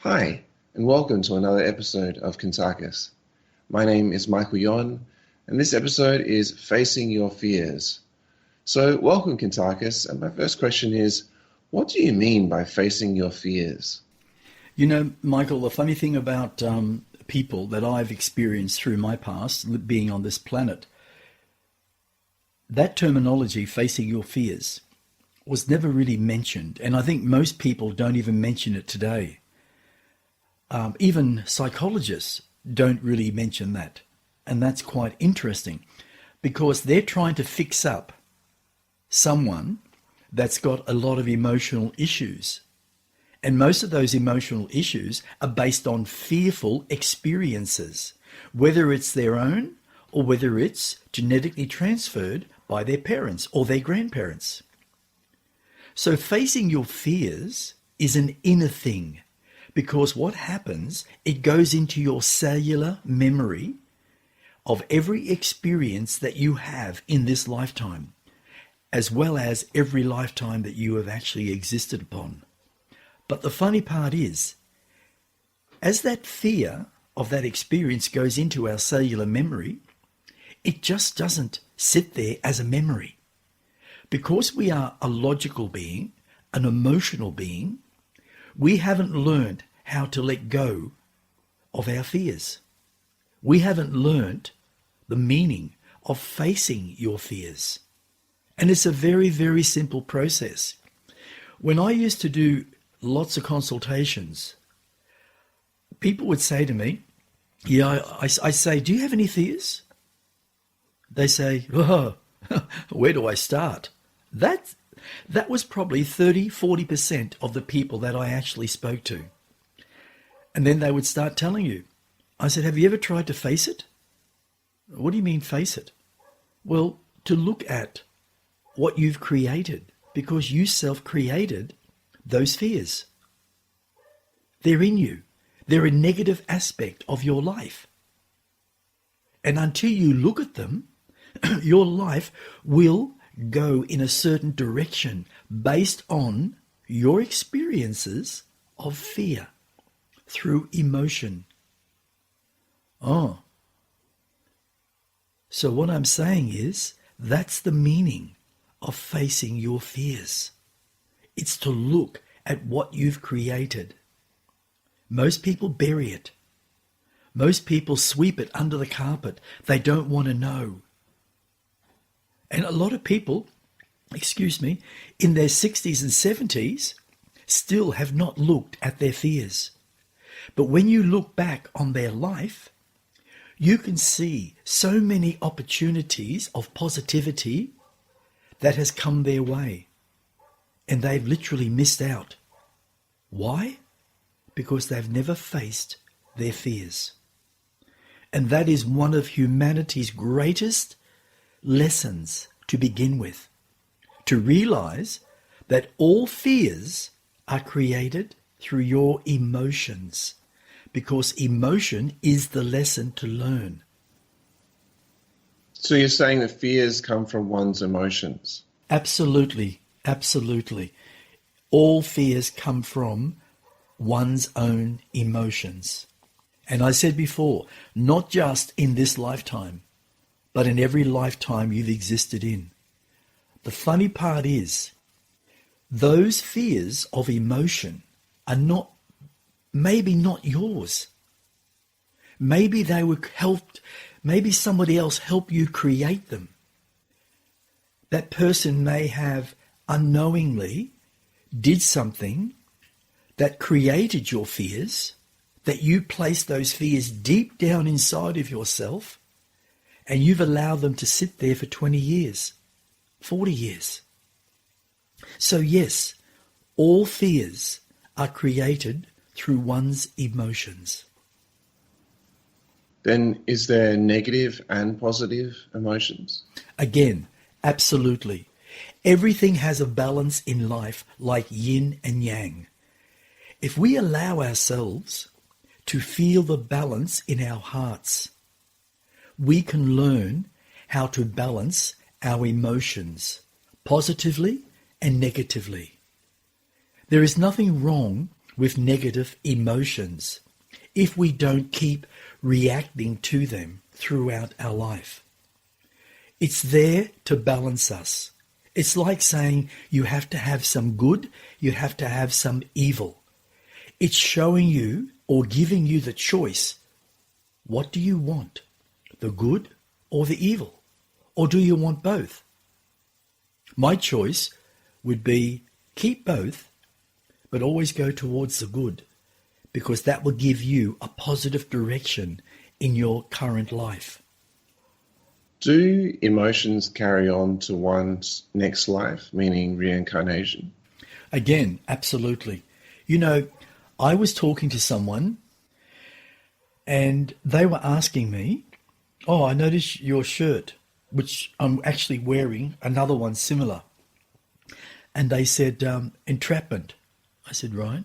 Hi, and welcome to another episode of Kuntarkis. My name is Michael Yon, and this episode is Facing Your Fears. So, welcome, Kuntarkis, and my first question is, what do you mean by facing your fears? You know, Michael, the funny thing about people that I've experienced through my past, being on this planet, that terminology, facing your fears, was never really mentioned. And I think most people don't even mention it today. Even psychologists don't really mention that. And that's quite interesting because they're trying to fix up someone that's got a lot of emotional issues. And most of those emotional issues are based on fearful experiences, whether it's their own or whether it's genetically transferred by their parents or their grandparents. So facing your fears is an inner thing because what happens, it goes into your cellular memory of every experience that you have in this lifetime, as well as every lifetime that you have actually existed upon. But the funny part is, as that fear of that experience goes into our cellular memory, it just doesn't sit there as a memory. Because we are a logical being, an emotional being, we haven't learned how to let go of our fears. We haven't learned the meaning of facing your fears. And it's a very, very simple process. When I used to do lots of consultations, people would say to me, I say, do you have any fears? They say, oh, where do I start? That was probably 30-40% of the people that I actually spoke to. And then they would start telling you. I said, have you ever tried to face it? What do you mean face it? Well, to look at what you've created, because you self-created those fears. They're in you. They're a negative aspect of your life. And until you look at them, your life will go in a certain direction based on your experiences of fear through emotion. So what I'm saying is, that's the meaning of facing your fears. It's to look at what you've created. Most people bury it. Most people sweep it under the carpet. They don't want to know. And a lot of people, in their 60s and 70s, still have not looked at their fears. But when you look back on their life, you can see so many opportunities of positivity that has come their way. And they've literally missed out. Why? Because they've never faced their fears. And that is one of humanity's greatest lessons to begin with. To realize that all fears are created through your emotions. Because emotion is the lesson to learn. So you're saying that fears come from one's emotions? Absolutely. Absolutely. All fears come from one's own emotions. And I said before, not just in this lifetime, but in every lifetime you've existed in. The funny part is, those fears of emotion are maybe not yours. Maybe they were helped, maybe somebody else helped you create them. That person may have unknowingly did something that created your fears, that you placed those fears deep down inside of yourself, and you've allowed them to sit there for 20 years, 40 years. So yes, all fears are created through one's emotions. Then is there negative and positive emotions? Again, absolutely. Everything has a balance in life like yin and yang. If we allow ourselves to feel the balance in our hearts, we can learn how to balance our emotions positively and negatively. There is nothing wrong with negative emotions if we don't keep reacting to them throughout our life. It's there to balance us. It's like saying you have to have some good, you have to have some evil. It's showing you or giving you the choice. What do you want? The good or the evil? Or do you want both? My choice would be keep both, but always go towards the good, because that will give you a positive direction in your current life. Do emotions carry on to one's next life, meaning reincarnation? Again, absolutely. I was talking to someone and they were asking me, oh, I noticed your shirt, which I'm actually wearing, another one similar. And they said, entrapment. I said, right.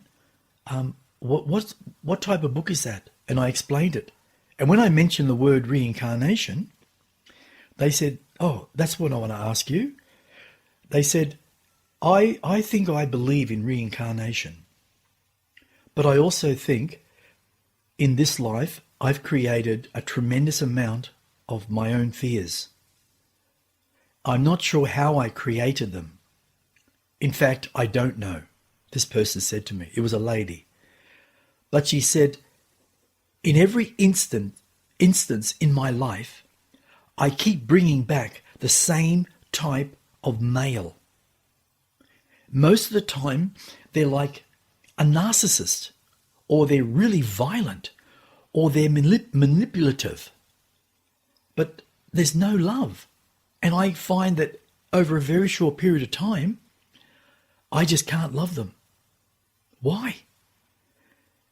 What type of book is that? And I explained it. And when I mentioned the word reincarnation, they said, oh, that's what I want to ask you. They said, I think I believe in reincarnation. But I also think in this life, I've created a tremendous amount of my own fears. I'm not sure how I created them. In fact, I don't know, this person said to me. It was a lady. But she said, in every instance in my life, I keep bringing back the same type of male. Most of the time, they're like a narcissist, or they're really violent, or they're manipulative. But there's no love. And I find that over a very short period of time, I just can't love them. Why?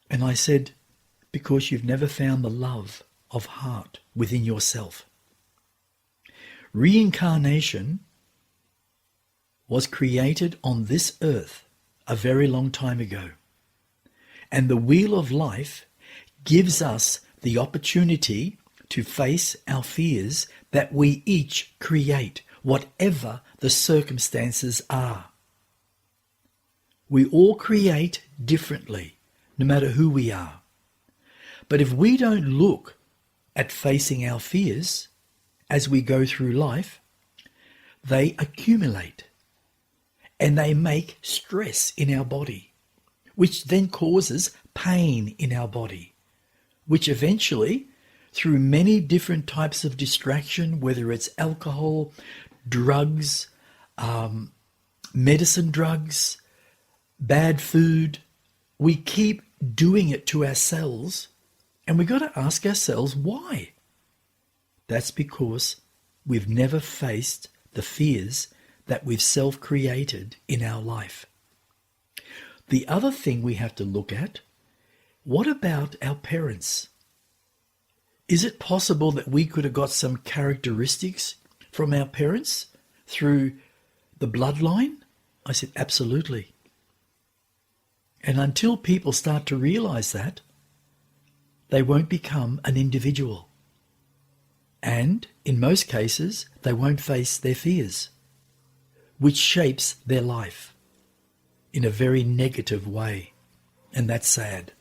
And I said, because you've never found the love of heart within yourself. Reincarnation was created on this earth a very long time ago. And the wheel of life gives us the opportunity to face our fears that we each create, whatever the circumstances are. We all create differently, no matter who we are. But if we don't look at facing our fears as we go through life, they accumulate and they make stress in our body, which then causes pain in our body, which eventually, through many different types of distraction, whether it's alcohol, drugs, medicine drugs, bad food, we keep doing it to ourselves, and we've got to ask ourselves why. That's because we've never faced the fears that we've self-created in our life. The other thing we have to look at, what about our parents? Is it possible that we could have got some characteristics from our parents through the bloodline? I said, absolutely. And until people start to realize that, they won't become an individual. And in most cases, they won't face their fears, which shapes their life in a very negative way. And that's sad.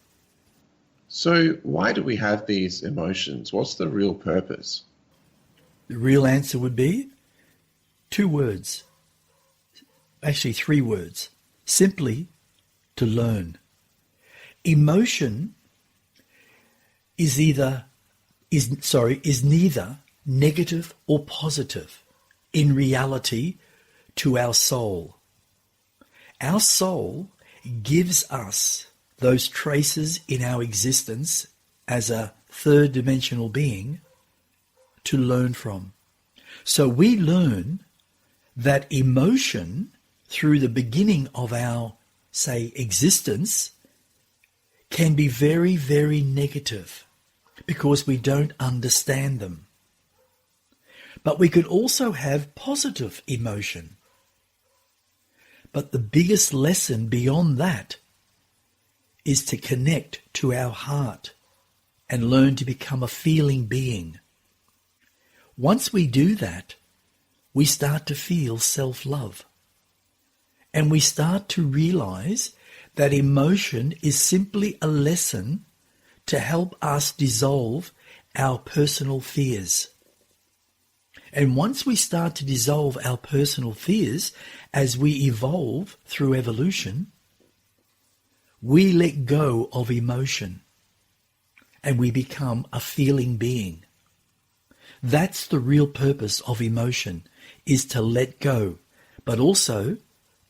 So why do we have these emotions? What's the real purpose? The real answer would be 2 words. Actually, 3 words. Simply to learn. Emotion is neither negative or positive in reality to our soul. Our soul gives us those traces in our existence as a third dimensional being to learn from. So we learn that emotion through the beginning of our, say, existence can be very, very negative because we don't understand them. But we could also have positive emotion. But the biggest lesson beyond that is to connect to our heart and learn to become a feeling being. Once we do that, we start to feel self-love. And we start to realize that emotion is simply a lesson to help us dissolve our personal fears. And once we start to dissolve our personal fears as we evolve through evolution, we let go of emotion and we become a feeling being. That's the real purpose of emotion, is to let go, but also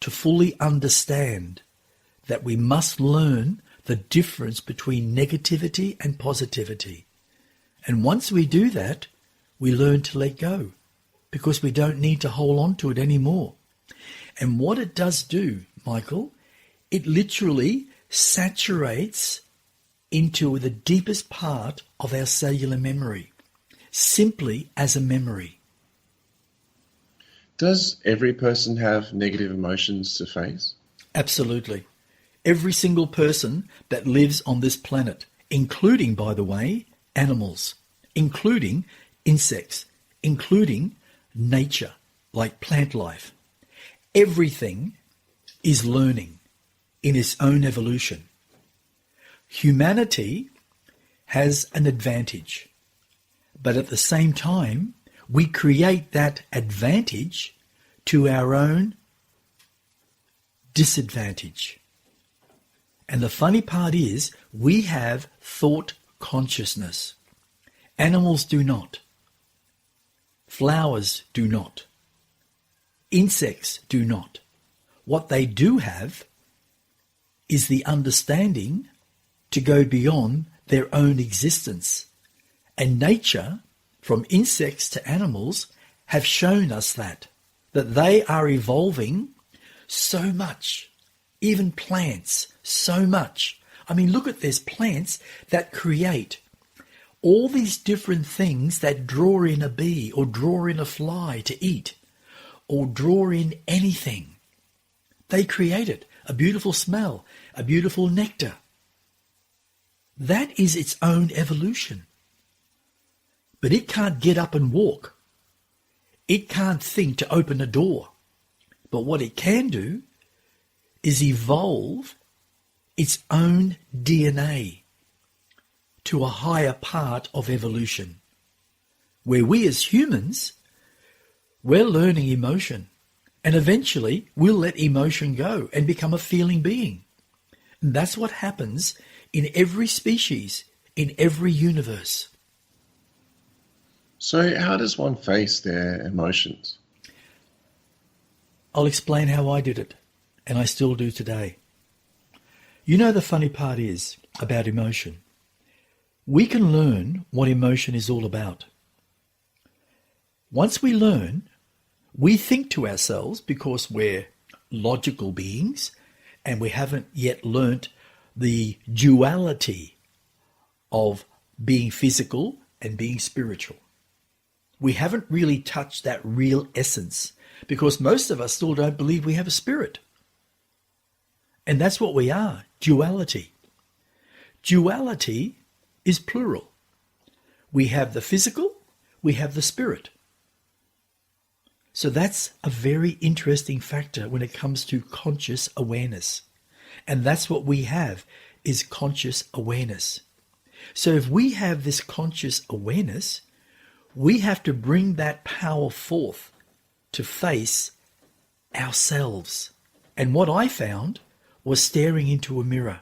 to fully understand that we must learn the difference between negativity and positivity. And once we do that, we learn to let go because we don't need to hold on to it anymore. And what it does do, Michael, it literally saturates into the deepest part of our cellular memory, simply as a memory. Does every person have negative emotions to face? Absolutely. Every single person that lives on this planet, including, by the way, animals, including insects, including nature, like plant life. Everything is learning in its own evolution. Humanity has an advantage, but at the same time, we create that advantage to our own disadvantage. And the funny part is, we have thought consciousness. Animals do not. Flowers do not. Insects do not. What they do have is the understanding to go beyond their own existence. And nature, from insects to animals, have shown us that they are evolving so much. Even plants, so much. I mean, look at this, plants that create all these different things that draw in a bee or draw in a fly to eat or draw in anything. They create it, a beautiful smell, a beautiful nectar. That is its own evolution. But it can't get up and walk. It can't think to open a door. But what it can do is evolve its own DNA to a higher part of evolution, where we as humans, we're learning emotion, and eventually we'll let emotion go and become a feeling being. And that's what happens in every species, in every universe. So how does one face their emotions? I'll explain how I did it, and I still do today. You know, the funny part is about emotion. We can learn what emotion is all about. Once we learn, we think to ourselves, because we're logical beings and we haven't yet learnt the duality of being physical and being spiritual. We haven't really touched that real essence because most of us still don't believe we have a spirit. And that's what we are, duality. Duality is plural. We have the physical, we have the spirit. So that's a very interesting factor when it comes to conscious awareness. And that's what we have, is conscious awareness. So if we have this conscious awareness, we have to bring that power forth to face ourselves. And what I found was staring into a mirror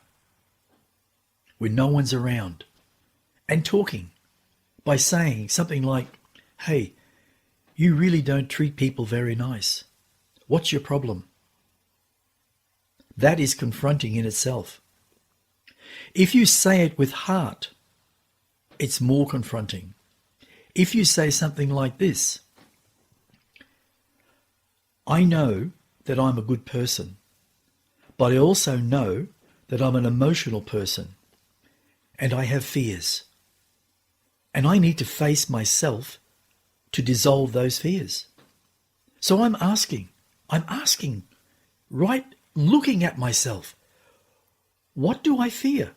when no one's around and talking by saying something like, "Hey, you really don't treat people very nice. What's your problem?" That is confronting in itself. If you say it with heart, it's more confronting. If you say something like this, "I know that I'm a good person, but I also know that I'm an emotional person and I have fears. And I need to face myself to dissolve those fears. So I'm asking, right, looking at myself, what do I fear?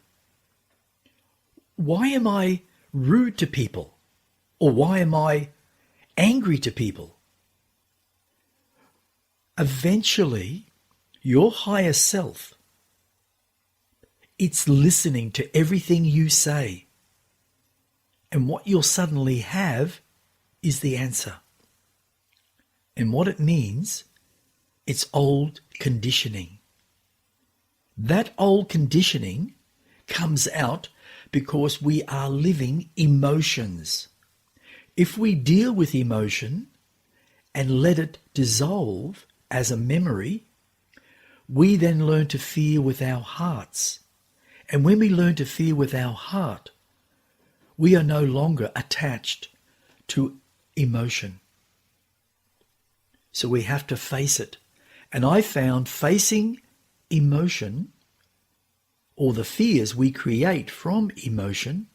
Why am I rude to people? Or why am I angry to people?" Eventually, your higher self It's listening to everything you say. And what you'll suddenly have is the answer. And what it means, it's old conditioning. That old conditioning comes out because we are living emotions. If we deal with emotion and let it dissolve as a memory, we then learn to fear with our hearts. And when we learn to fear with our heart, we are no longer attached to emotion. So we have to face it. And I found facing emotion, or the fears we create from emotion,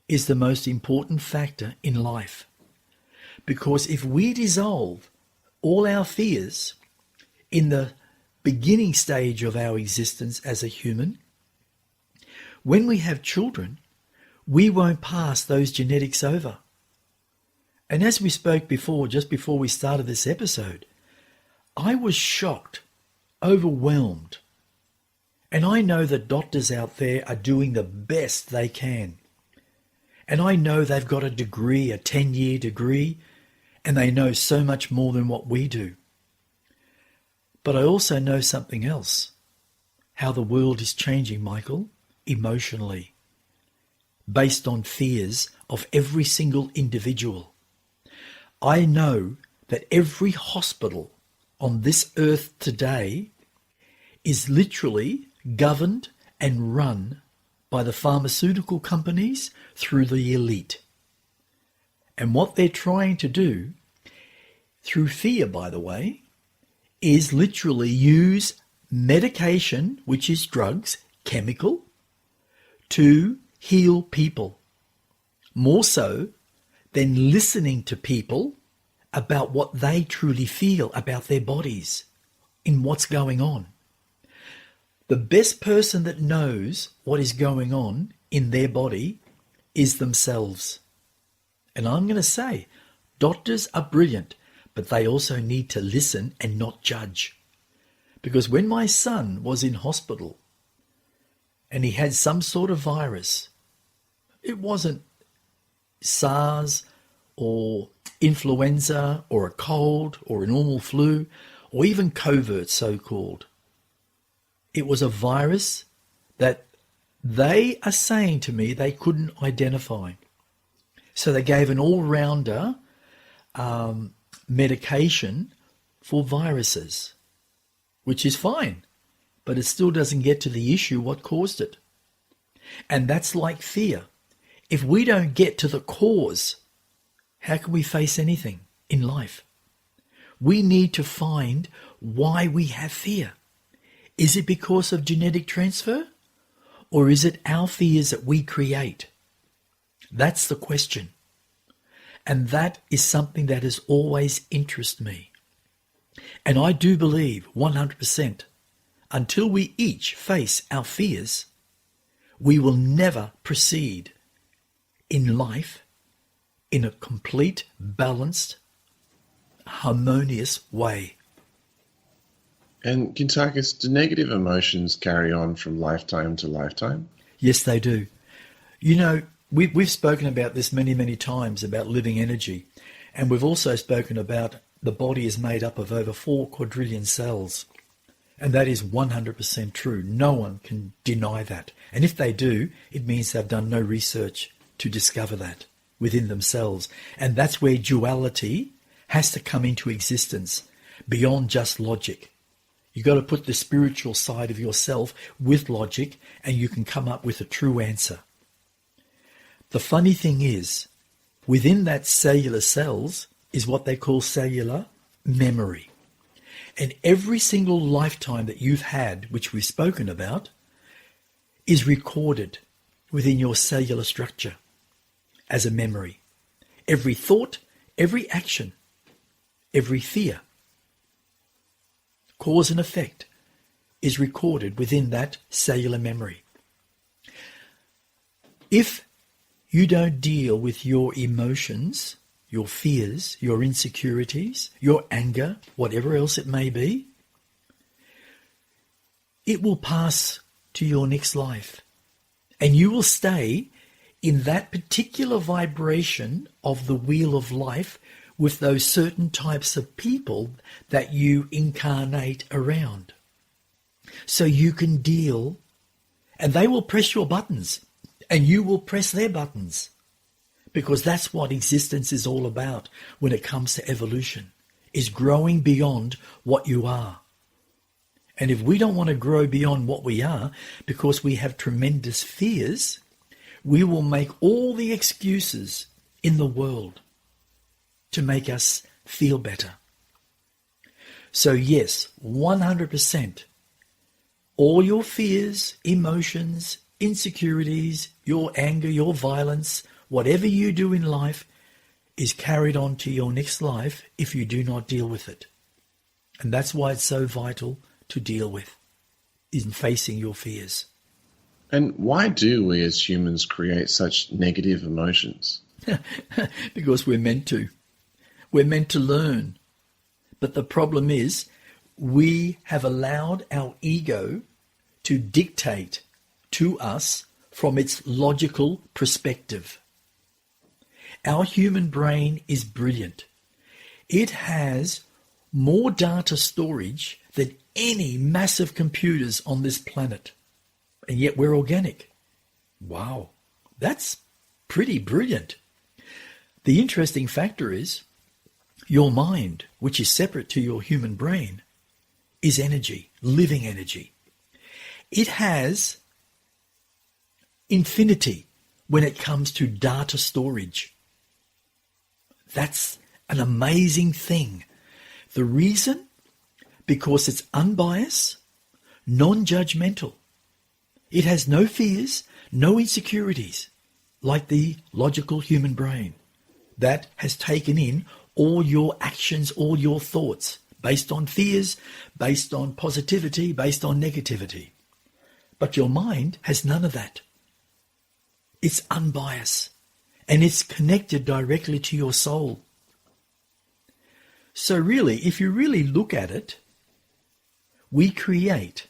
is the most important factor in life. Because if we dissolve all our fears in the beginning stage of our existence as a human, when we have children, we won't pass those genetics over. And as we spoke before, just before we started this episode, I was shocked, overwhelmed. And I know that doctors out there are doing the best they can. And I know they've got a degree, a 10-year degree, and they know so much more than what we do. But I also know something else, how the world is changing, Michael, emotionally, based on fears of every single individual. I know that every hospital on this earth today is literally governed and run by the pharmaceutical companies through the elite. And what they're trying to do, through fear, by the way, is literally use medication, which is drugs, chemical, to heal people. More so than listening to people about what they truly feel about their bodies, in what's going on. The best person that knows what is going on in their body is themselves. And I'm going to say, doctors are brilliant, but they also need to listen and not judge. Because when my son was in hospital and he had some sort of virus, it wasn't SARS or influenza or a cold or a normal flu or even covert so-called. It was a virus that they are saying to me they couldn't identify. So they gave an all-rounder medication for viruses, which is fine, but it still doesn't get to the issue what caused it. And that's like fear. If we don't get to the cause, how can we face anything in life? We need to find why we have fear. Is it because of genetic transfer? Or is it our fears that we create? That's the question. And that is something that has always interested me. And I do believe 100%, until we each face our fears, we will never proceed in life in a complete, balanced, harmonious way. And Kuntarkis, do negative emotions carry on from lifetime to lifetime? Yes, they do. You know, we've spoken about this many, many times about living energy. And we've also spoken about the body is made up of over 4 quadrillion cells. And that is 100% true. No one can deny that. And if they do, it means they've done no research to discover that within themselves. And that's where duality has to come into existence beyond just logic. You've got to put the spiritual side of yourself with logic and you can come up with a true answer. The funny thing is, within that cellular cells is what they call cellular memory. And every single lifetime that you've had, which we've spoken about, is recorded within your cellular structure as a memory. Every thought, every action, every fear, cause and effect is recorded within that cellular memory. If you don't deal with your emotions, your fears, your insecurities, your anger, whatever else it may be, it will pass to your next life. And you will stay in that particular vibration of the wheel of life with those certain types of people that you incarnate around. So you can deal, and they will press your buttons, and you will press their buttons. Because that's what existence is all about when it comes to evolution, is growing beyond what you are. And if we don't want to grow beyond what we are because we have tremendous fears, we will make all the excuses in the world to make us feel better. So yes, 100%, all your fears, emotions, insecurities, your anger, your violence, whatever you do in life is carried on to your next life if you do not deal with it. And that's why it's so vital to deal with, in facing your fears. And why do we as humans create such negative emotions? Because we're meant to. We're meant to learn. But the problem is we have allowed our ego to dictate to us from its logical perspective. Our human brain is brilliant. It has more data storage than any massive computers on this planet. And yet we're organic. Wow, that's pretty brilliant. The interesting factor is your mind, which is separate to your human brain, is energy, living energy. It has infinity when it comes to data storage. That's an amazing thing. The reason? Because it's unbiased, non-judgmental. It has no fears, no insecurities, like the logical human brain that has taken in all your actions, all your thoughts, based on fears, based on positivity, based on negativity. But your mind has none of that. It's unbiased, and it's connected directly to your soul. So really, if you really look at it, we create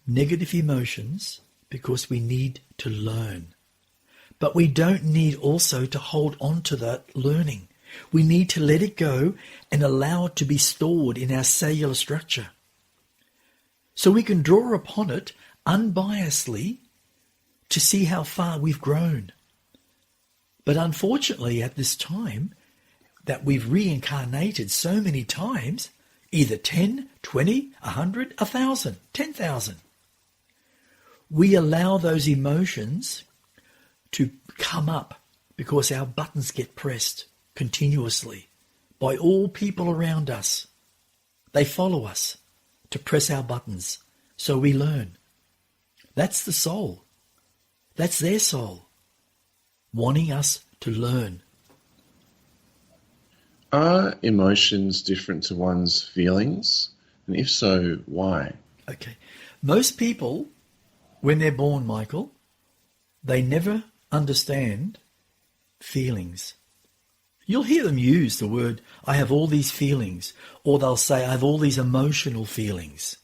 negative emotions because we need to learn. But we don't need also to hold on to that learning. We need to let it go and allow it to be stored in our cellular structure. So we can draw upon it unbiasedly to see how far we've grown. But unfortunately at this time that we've reincarnated so many times, either 10, 20, 100, 1,000, 10,000. We allow those emotions to come up because our buttons get pressed continuously by all people around us. They follow us to press our buttons, so we learn. That's the soul. That's their soul, wanting us to learn. Are emotions different to one's feelings? And if so, why? Okay. Most people, when they're born, Michael, they never understand feelings. You'll hear them use the word, I have all these feelings, or they'll say, I have all these emotional feelings.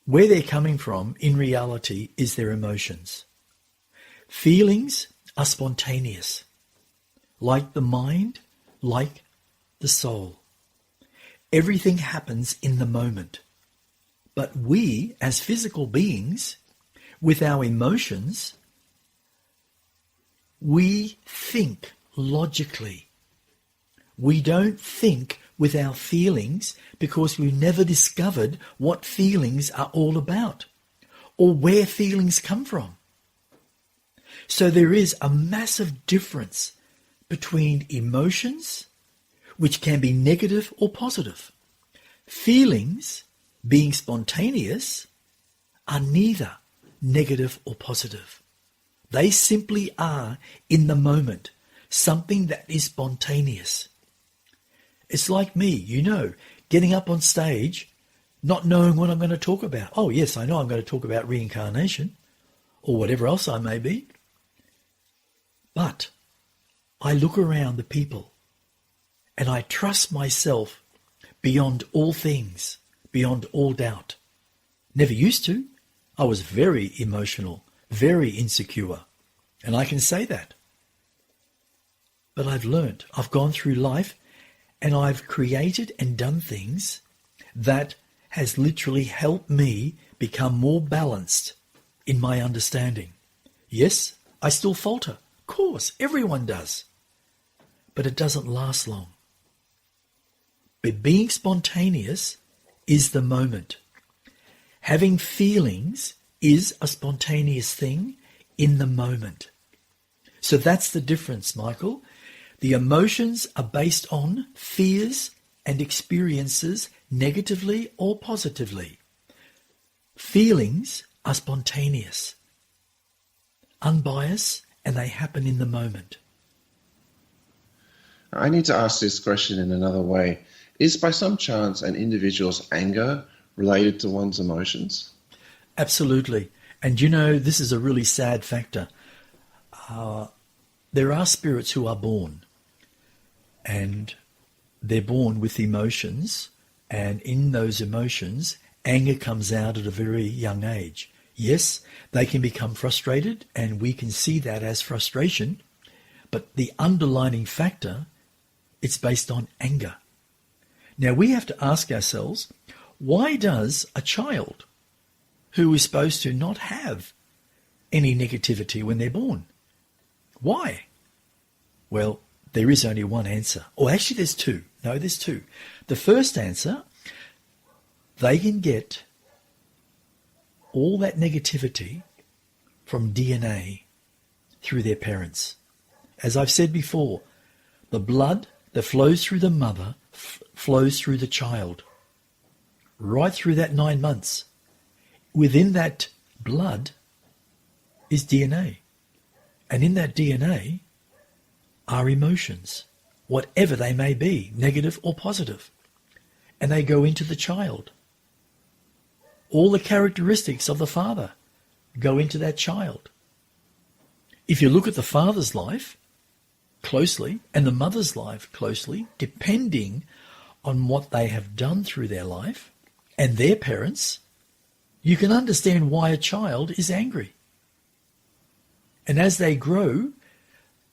Where they're coming from, in reality, is their emotions. Feelings are spontaneous, like the mind, like the soul. Everything happens in the moment. But we, as physical beings, with our emotions, we think logically. We don't think with our feelings because we've never discovered what feelings are all about or where feelings come from. So there is a massive difference between emotions, which can be negative or positive. Feelings, being spontaneous, are neither negative or positive. They simply are in the moment, something that is spontaneous. It's like me, getting up on stage, not knowing what I'm going to talk about. Oh yes, I know I'm going to talk about reincarnation or whatever else I may be. But I look around the people and I trust myself beyond all things, beyond all doubt. Never used to, I was very emotional, very insecure. And I can say that. But I've learnt, I've gone through life and I've created and done things that has literally helped me become more balanced in my understanding. Yes, I still falter. Of course, everyone does. But it doesn't last long. But being spontaneous is the moment. Having feelings is a spontaneous thing in the moment. So that's the difference, Michael. The emotions are based on fears and experiences negatively or positively. Feelings are spontaneous, unbiased, and they happen in the moment. I need to ask this question in another way. Is by some chance an individual's anger related to one's emotions? Absolutely. And you know, this is a really sad factor. There are spirits who are born, and they're born with emotions, and in those emotions, anger comes out at a very young age. Yes, they can become frustrated, and we can see that as frustration, but the underlying factor, it's based on anger. Now, we have to ask ourselves, why does a child who is supposed to not have any negativity when they're born? Why? Well, there is only one answer. Or actually there's two. No, there's two. The first answer, they can get all that negativity from DNA through their parents. As I've said before, the blood that flows through the mother flows through the child, right through that 9 months. Within that blood is DNA. And in that DNA are emotions, whatever they may be, negative or positive. And they go into the child. All the characteristics of the father go into that child. If you look at the father's life closely and the mother's life closely, depending on what they have done through their life and their parents, you can understand why a child is angry. And as they grow,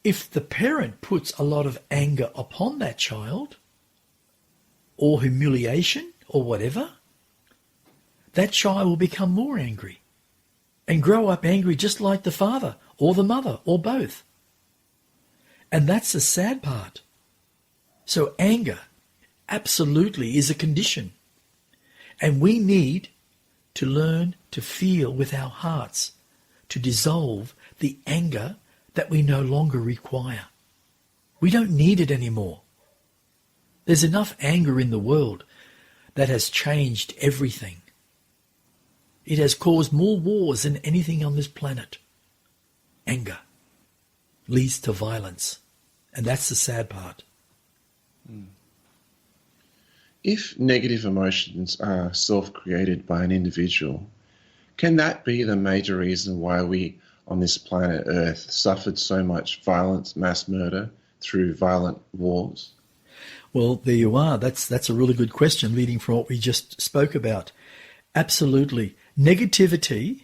if the parent puts a lot of anger upon that child, or humiliation, or whatever, that child will become more angry and grow up angry just like the father or the mother or both. And that's the sad part. So anger absolutely is a condition. And we need to learn to feel with our hearts, to dissolve the anger that we no longer require. We don't need it anymore. There's enough anger in the world that has changed everything. It has caused more wars than anything on this planet. Anger leads to violence, and that's the sad part. If negative emotions are self-created by an individual, can that be the major reason why we on this planet Earth suffered so much violence, mass murder through violent wars? Well, there you are. That's a really good question leading from what we just spoke about. Absolutely. Negativity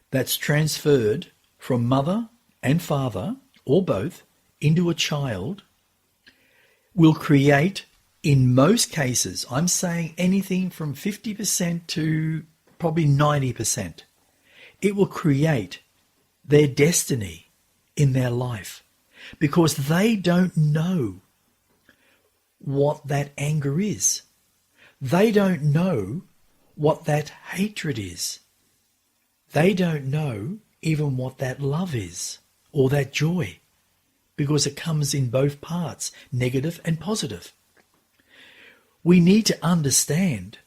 that's transferred from mother and father, or both, into a child will create, in most cases, I'm saying anything from 50% to probably 90%, it will create their destiny in their life because they don't know what that anger is. They don't know what that hatred is. They don't know even what that love is or that joy, because it comes in both parts, negative and positive. We need to understand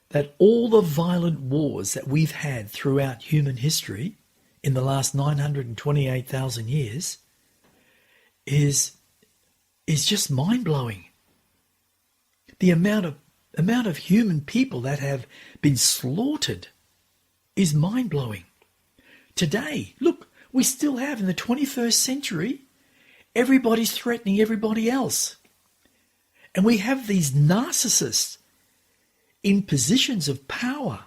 that all the violent wars that we've had throughout human history in the last 928,000 years is just mind-blowing. The amount of human people that have been slaughtered is mind-blowing. Today, look, we still have in the 21st century, everybody's threatening everybody else. And we have these narcissists in positions of power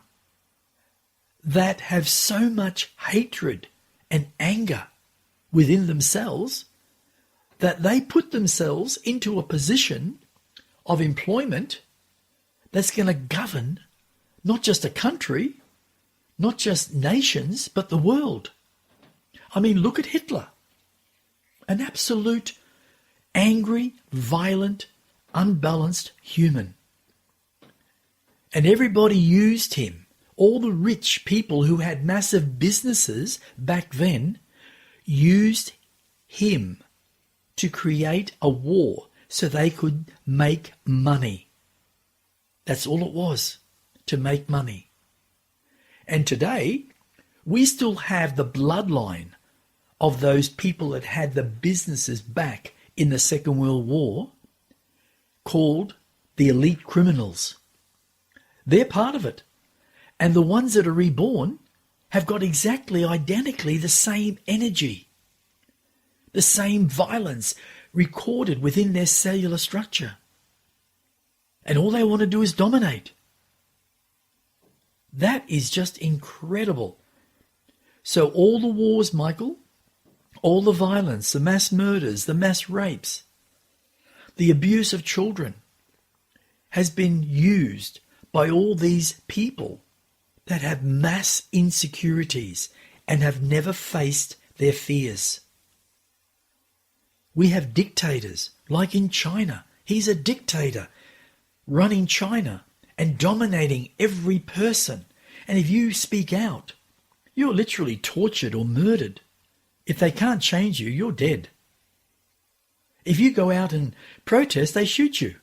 that have so much hatred and anger within themselves that they put themselves into a position of employment that's going to govern not just a country, not just nations, but the world. I mean, look at Hitler. An absolute angry, violent, unbalanced human. And everybody used him. All the rich people who had massive businesses back then used him to create a war so they could make money. That's all it was, to make money. And today, we still have the bloodline of those people that had the businesses back in the Second World War, called the elite criminals. They're part of it. And the ones that are reborn have got exactly identically the same energy, the same violence recorded within their cellular structure. And all they want to do is dominate. That is just incredible. So all the wars, Michael, all the violence, the mass murders, the mass rapes, the abuse of children has been used by all these people that have mass insecurities and have never faced their fears. We have dictators, like in China. He's a dictator running China and dominating every person. And if you speak out, you're literally tortured or murdered. If they can't change you, you're dead. If you go out and protest, they shoot you.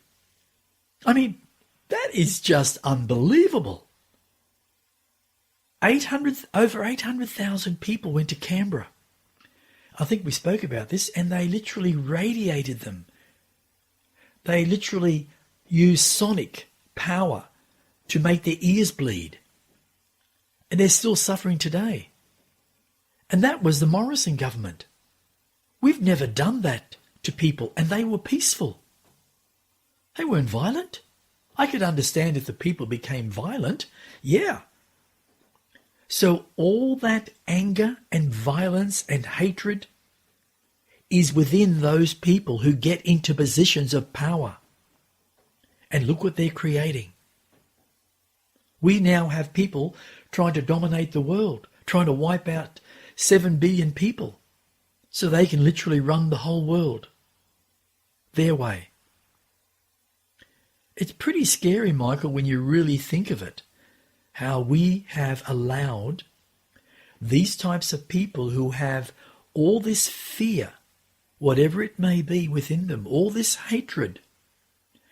I mean, that is just unbelievable. Over 800,000 people went to Canberra. I think we spoke about this, and they literally radiated them. They literally used sonic power to make their ears bleed. And they're still suffering today. And that was the Morrison government. We've never done that to people, and they were peaceful. They weren't violent. I could understand if the people became violent. Yeah. So all that anger and violence and hatred is within those people who get into positions of power. And look what they're creating. We now have people trying to dominate the world, trying to wipe out 7 billion people so they can literally run the whole world their way. It's pretty scary, Michael, when you really think of it, how we have allowed these types of people who have all this fear, whatever it may be within them, all this hatred,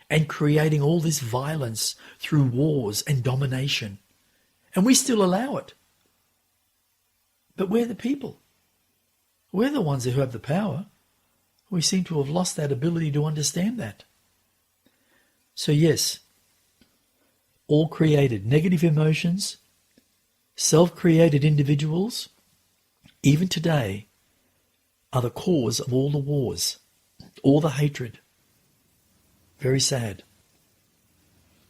and creating all this violence through wars and domination. And we still allow it. But we're the people. We're the ones who have the power. We seem to have lost that ability to understand that. So yes, all created negative emotions, self-created individuals, even today, are the cause of all the wars, all the hatred. Very sad.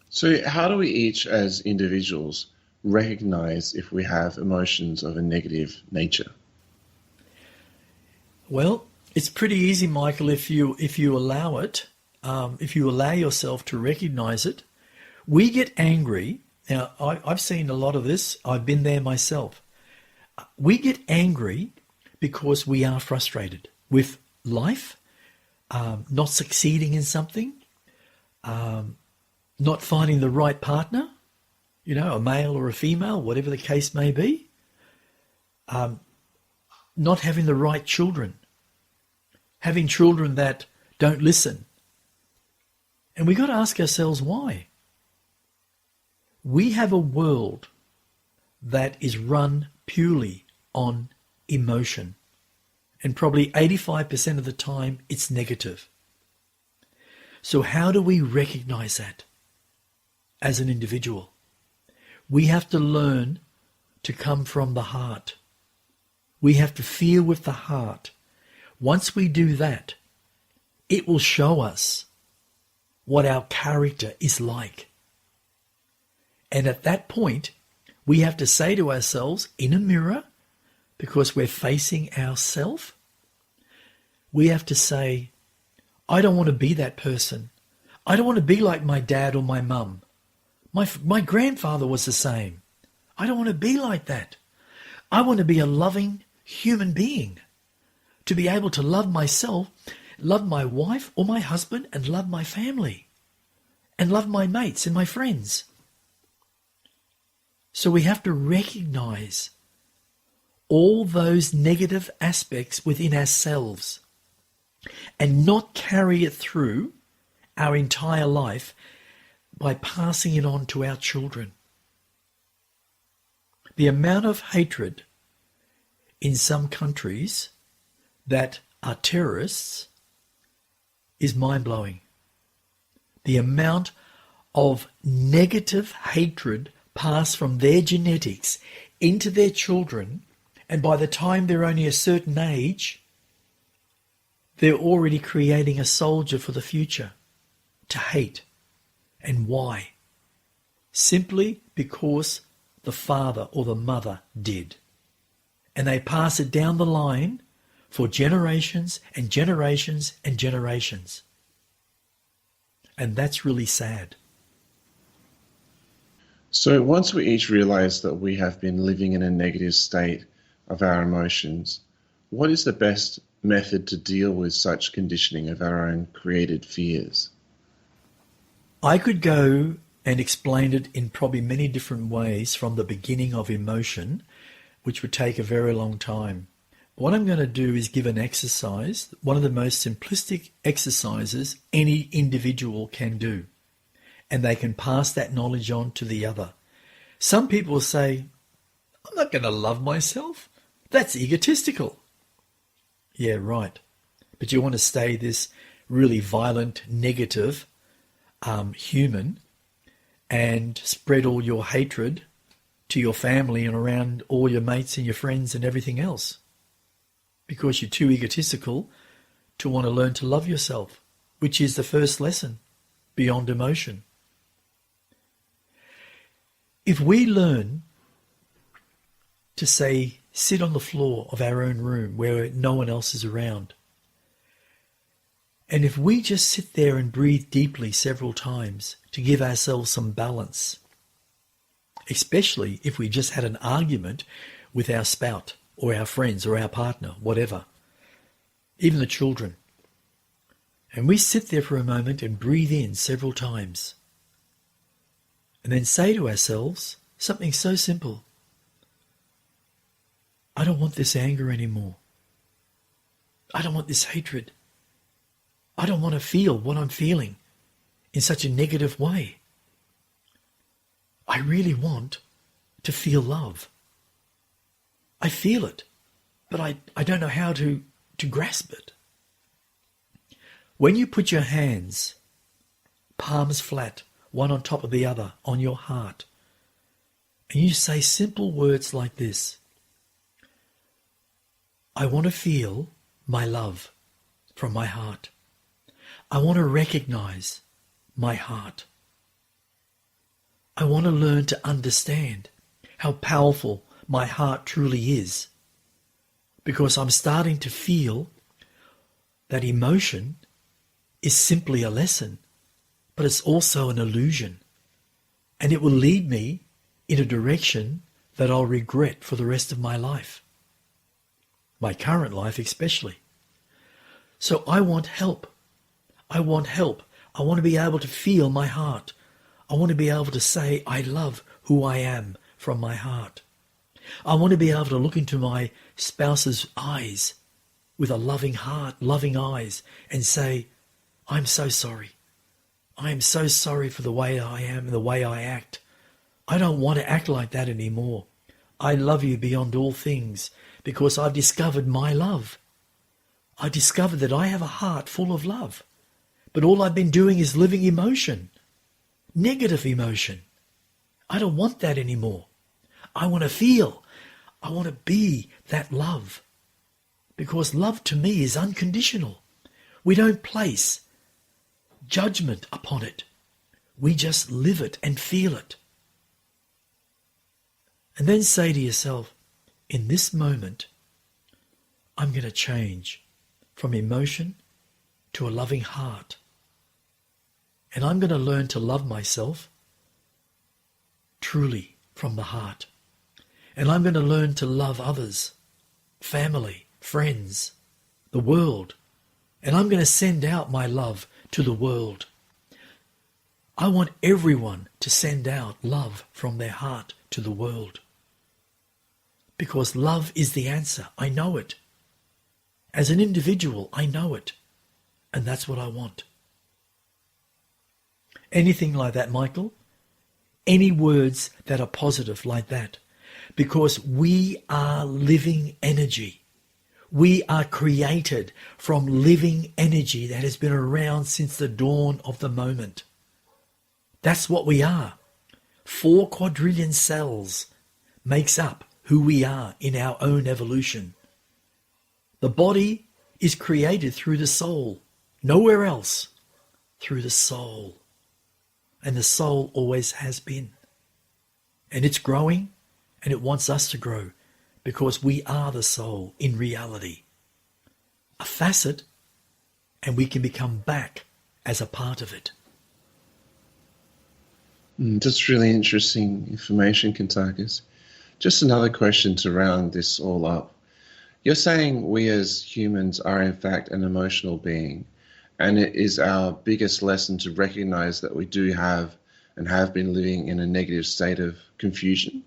So how do we each as individuals recognize if we have emotions of a negative nature? Well, it's pretty easy, Michael, if you allow it, if you allow yourself to recognize it. We get angry. Now, I've seen a lot of this. I've been there myself. We get angry because we are frustrated with life, not succeeding in something, not finding the right partner, a male or a female, whatever the case may be, not having the right children, having children that don't listen. And we got to ask ourselves why. We have a world that is run purely on emotion. And probably 85% of the time it's negative. So how do we recognize that as an individual? We have to learn to come from the heart. We have to feel with the heart. Once we do that, it will show us what our character is like. And at that point, We have to say to ourselves in a mirror, because we're facing ourselves, we have to say, I don't want to be that person. I don't want to be like my dad or my mum. My grandfather was the same. I don't want to be like that. I want to be a loving human being, to be able to love myself, love my wife or my husband, and love my family, and love my mates and my friends. So we have to recognize all those negative aspects within ourselves and not carry it through our entire life by passing it on to our children. The amount of hatred in some countries that are terrorists is mind-blowing. The amount of negative hatred passed from their genetics into their children, and by the time they're only a certain age, they're already creating a soldier for the future to hate. And why? Simply because the father or the mother did. And they pass it down the line for generations and generations and generations. And that's really sad. So once we each realize that we have been living in a negative state of our emotions, what is the best method to deal with such conditioning of our own created fears? I could go and explain it in probably many different ways from the beginning of emotion, which would take a very long time. What I'm going to do is give an exercise, one of the most simplistic exercises any individual can do. And they can pass that knowledge on to the other. Some people will say, I'm not going to love myself. That's egotistical. Yeah, right. But you want to stay this really violent, negative human and spread all your hatred to your family and around all your mates and your friends and everything else, because you're too egotistical to want to learn to love yourself, which is the first lesson beyond emotion. If we learn to say, sit on the floor of our own room where no one else is around, and if we just sit there and breathe deeply several times to give ourselves some balance, especially if we just had an argument with our spouse or our friends or our partner, whatever, even the children, and we sit there for a moment and breathe in several times, and then say to ourselves something so simple: I don't want this anger anymore. I don't want this hatred. I don't want to feel what I'm feeling in such a negative way. I really want to feel love. I feel it, but I don't know how to grasp it. When you put your hands, palms flat, one on top of the other, on your heart, and you say simple words like this: I want to feel my love from my heart. I want to recognize my heart. I want to learn to understand how powerful my heart truly is, because I'm starting to feel that emotion is simply a lesson, but it's also an illusion, and it will lead me in a direction that I'll regret for the rest of my life, my current life especially. So I want help. I want help. I want to be able to feel my heart. I want to be able to say I love who I am from my heart. I want to be able to look into my spouse's eyes with a loving heart, loving eyes, and say, I'm so sorry. I am so sorry for the way I am and the way I act. I don't want to act like that anymore. I love you beyond all things because I've discovered my love. I discovered that I have a heart full of love. But all I've been doing is living emotion, negative emotion. I don't want that anymore. I want to feel. I want to be that love. Because love to me is unconditional. We don't place judgment upon it. We just live it and feel it. And then say to yourself, in this moment, I'm going to change from emotion to a loving heart. And I'm going to learn to love myself truly from the heart. And I'm going to learn to love others, family, friends, the world. And I'm going to send out my love to the world. I want everyone to send out love from their heart to the world. Because love is the answer. I know it. As an individual, I know it. And that's what I want. Anything like that, Michael? Any words that are positive like that? Because we are living energy. We are created from living energy that has been around since the dawn of the moment. That's what we are. 4 quadrillion cells makes up who we are in our own evolution. The body is created through the soul, nowhere else, through the soul. And the soul always has been. And it's growing, and it wants us to grow, because we are the soul in reality. A facet, and we can become back as a part of it. That's really interesting information, Kuntarkis. Just another question to round this all up. You're saying we as humans are in fact an emotional being, and it is our biggest lesson to recognize that we do have and have been living in a negative state of confusion?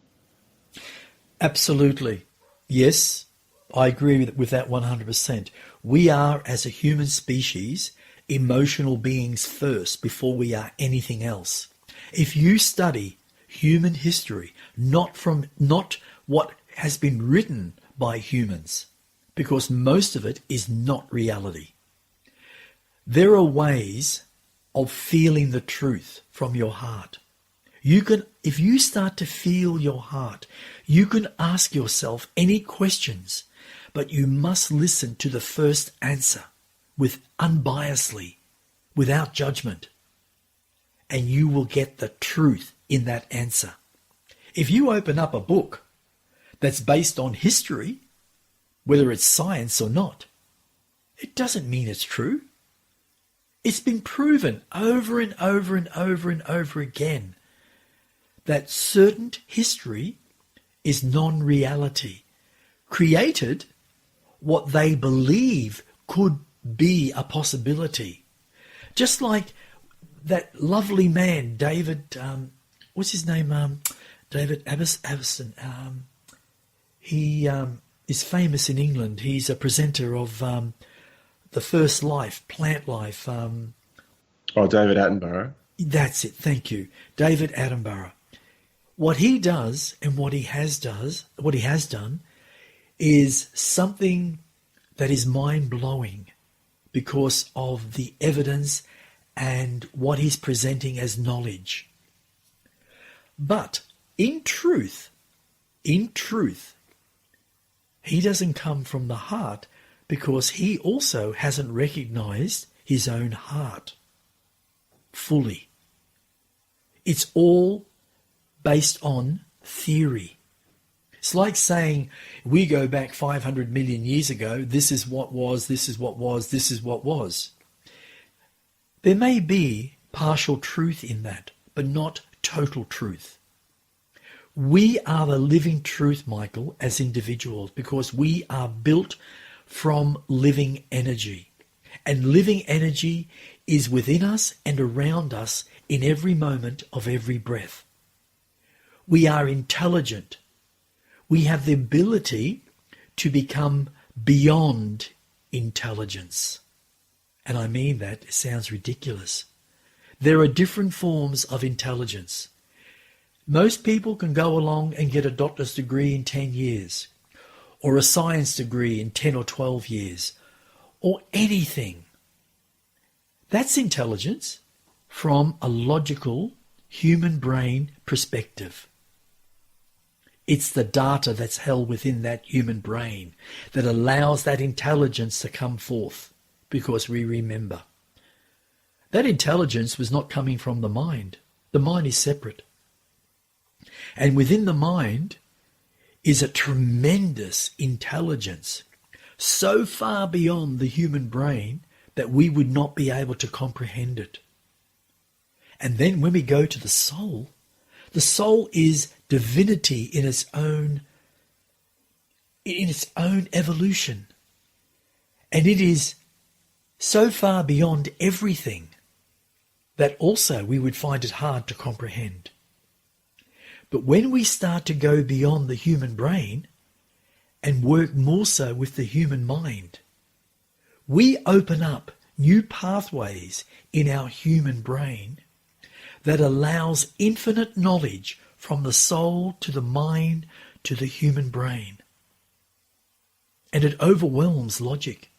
Absolutely. Yes, I agree with that 100%. We are, as a human species, emotional beings first before we are anything else. If you study human history, not what has been written by humans, because most of it is not reality. There are ways of feeling the truth from your heart. If you start to feel your heart, you can ask yourself any questions, but you must listen to the first answer with unbiasedly, without judgment, and you will get the truth in that answer. If you open up a book that's based on history, whether it's science or not, it doesn't mean it's true. It's been proven over and over and over and over again that certain history is non-reality, created what they believe could be a possibility. Just like that lovely man, David, what's his name? David Avison. He is famous in England. He's a presenter of The First Life, Plant Life. David Attenborough. That's it, thank you. David Attenborough. What he does and what he has done is something that is mind-blowing because of the evidence and what he's presenting as knowledge. But in truth, he doesn't come from the heart because he also hasn't recognized his own heart fully. It's all based on theory. It's like saying we go back 500 million years ago, this is what was, this is what was, this is what was. There may be partial truth in that, but not total truth. We are the living truth, Michael, as individuals, because we are built from living energy. And living energy is within us and around us in every moment of every breath. We are intelligent. We have the ability to become beyond intelligence. And I mean that, it sounds ridiculous. There are different forms of intelligence. Most people can go along and get a doctor's degree in 10 years, or a science degree in 10 or 12 years, or anything. That's intelligence from a logical human brain perspective. It's the data that's held within that human brain that allows that intelligence to come forth, because we remember. That intelligence was not coming from the mind. The mind is separate. And within the mind, is a tremendous intelligence, so far beyond the human brain that we would not be able to comprehend it. And then when we go to the soul is divinity in its own evolution. And it is so far beyond everything that also we would find it hard to comprehend. But when we start to go beyond the human brain and work more so with the human mind, we open up new pathways in our human brain that allows infinite knowledge from the soul to the mind to the human brain. And it overwhelms logic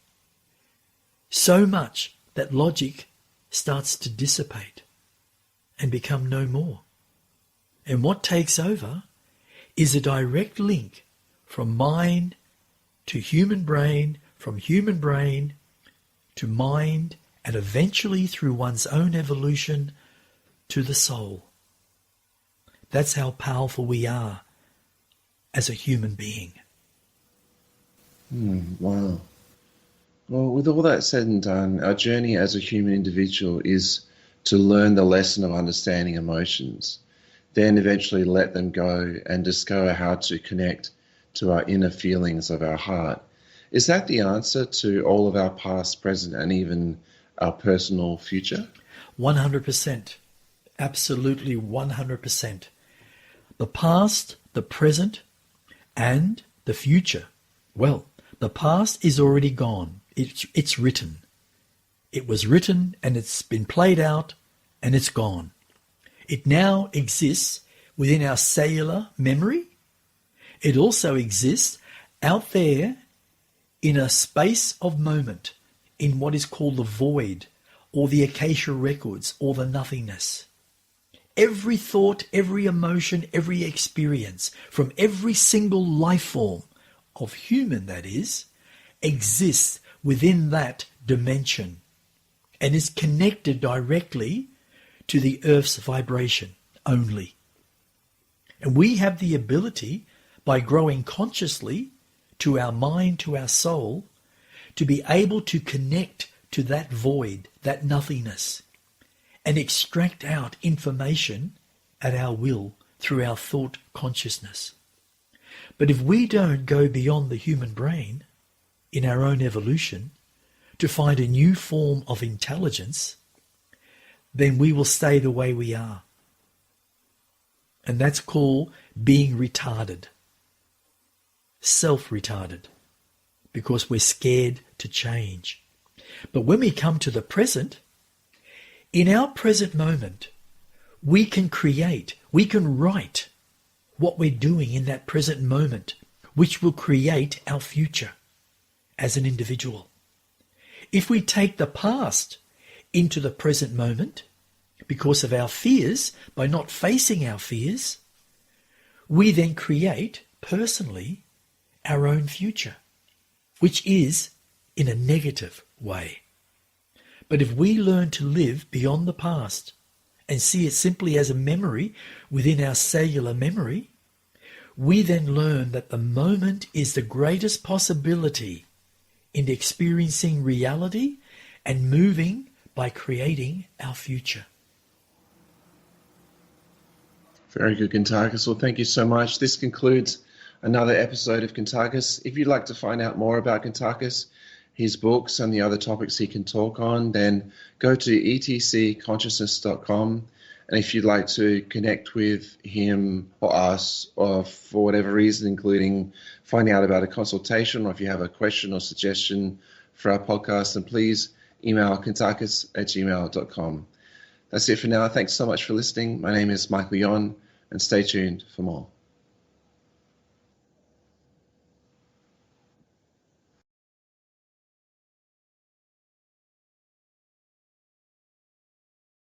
so much that logic starts to dissipate and become no more. And what takes over is a direct link from mind to human brain, from human brain to mind, and eventually through one's own evolution to the soul. That's how powerful we are as a human being. Wow. Well, with all that said and done, our journey as a human individual is to learn the lesson of understanding emotions, then eventually let them go and discover how to connect to our inner feelings of our heart. Is that the answer to all of our past, present, and even our personal future? 100%. Absolutely 100%. The past, the present, and the future. Well, the past is already gone. It's written. It was written and it's been played out and it's gone. It now exists within our cellular memory. It also exists out there in a space of moment, in what is called the void, or the Acacia records, or the nothingness. Every thought, every emotion, every experience from every single life form of human, that is, exists within that dimension and is connected directly to the Earth's vibration only. And we have the ability, by growing consciously to our mind, to our soul, to be able to connect to that void, that nothingness, and extract out information at our will through our thought consciousness. But if we don't go beyond the human brain in our own evolution to find a new form of intelligence, then we will stay the way we are. And that's called being retarded, self-retarded, because we're scared to change. But when we come to the present, in our present moment, we can create, we can write what we're doing in that present moment, which will create our future as an individual. If we take the past into the present moment, because of our fears, by not facing our fears, we then create, personally, our own future, which is in a negative way. But if we learn to live beyond the past and see it simply as a memory within our cellular memory, we then learn that the moment is the greatest possibility in experiencing reality and moving by creating our future. Very good, Kuntarkis. Well, thank you so much. This concludes another episode of Kuntarkis. If you'd like to find out more about Kuntarkis, his books and the other topics he can talk on, then go to etcconsciousness.com. And if you'd like to connect with him or us, or for whatever reason, including finding out about a consultation, or if you have a question or suggestion for our podcast, then please email kuntarkis@gmail.com. That's it for now. Thanks so much for listening. My name is Michael Yon, and stay tuned for more.